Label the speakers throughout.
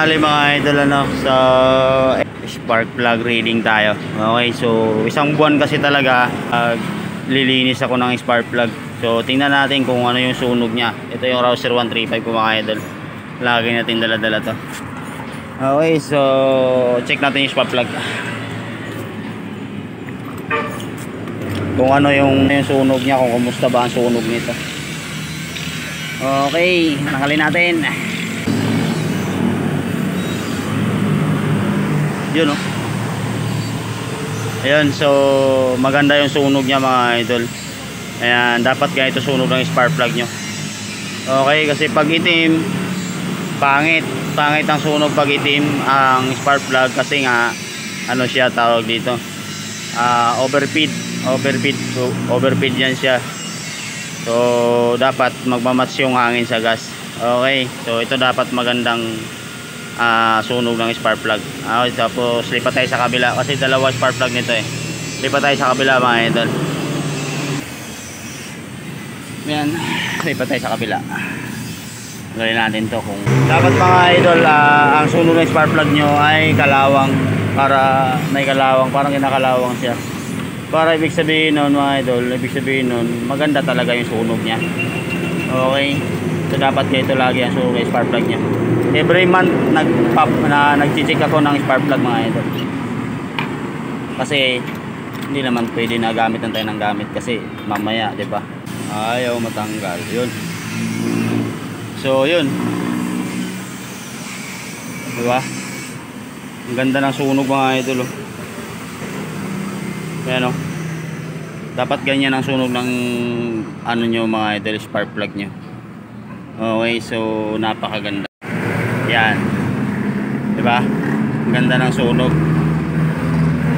Speaker 1: tanghali mga idol, ano. So spark plug reading tayo. Okay, so isang buwan kasi talaga lilinis ako ng spark plug. So tingnan natin kung ano yung sunog niya. Ito yung Rouser 135 ko mga idol. Lagi natin dala-dala to. Okay, so check natin yung spark plug. Kung ano yung sunog niya, kung kumusta ba ang sunog nito. Okay, nakalin natin. Yun, oh. Ayun, so maganda yung sunog niya mga idol. Ayan, dapat ganito sunog ng spark plug nyo. Okay, kasi pag itim, pangit ang sunog pag itim ang spark plug, kasi nga ano siya tawag dito, overfeed yan siya. So dapat magmamatch yung hangin sa gas. Okay, so ito dapat magandang sunog ng spark plug. Tapos lipat tayo sa kabila kasi dalawa spark plug nito eh. Lipat tayo sa kabila mga idol. Yan, lipat tayo sa kabila. Gawin natin to kung dapat mga idol, ang sunog ng spark plug nyo ay kalawang, para may kalawang, parang kinakalawang siya. Para ibig sabihin nun mga idol, ibig sabihin nun maganda talaga yung sunog niya. Okay, so dapat ganito lagi ang sunog ng spark plug nya. Every month nag-check ako ng spark plug mga idol, kasi hindi naman pwede na gamitan tayo ng gamit kasi mamaya, di ba, ayaw matanggal yun. So yun, di ba, ang ganda ng sunog mga idol, oh. Ayan, oh. Dapat ganyan ang sunog ng ano nyo mga idol, spark plug nyo. Okay, so napakaganda. Yan, diba, ang ganda ng sunog.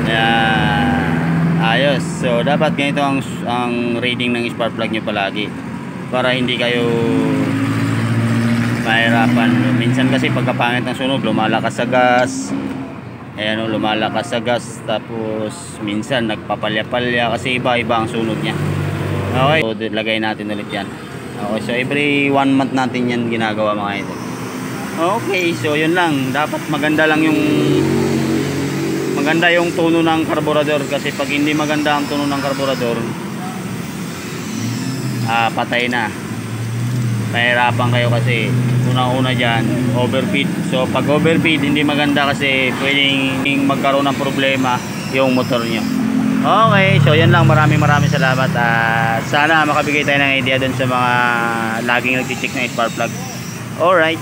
Speaker 1: Ayan, ayos. So dapat ganito ang reading ng spark plug nyo palagi, para hindi kayo mahirapan. Minsan kasi pagkapangit ng sunog, lumalakas sa gas. Ayan, lumalakas sa gas, tapos minsan nagpapalya-palya kasi iba-iba ang sunog niya. Okay, so lagay natin ulit yan. Okay, so every 1 month natin yan ginagawa mga ito. Okay, so yun lang. Dapat maganda yung tono ng karburador, kasi pag hindi maganda ang tono ng karburador, patay na. Mahirapan kayo kasi unang-una dyan, overfeed. So pag overfeed, hindi maganda kasi pwedeng magkaroon ng problema yung motor nyo. Okay, so yan lang. Maraming salamat. Sana makabigay tayo ng idea dun sa mga laging nag-check ng spark plug. Alright.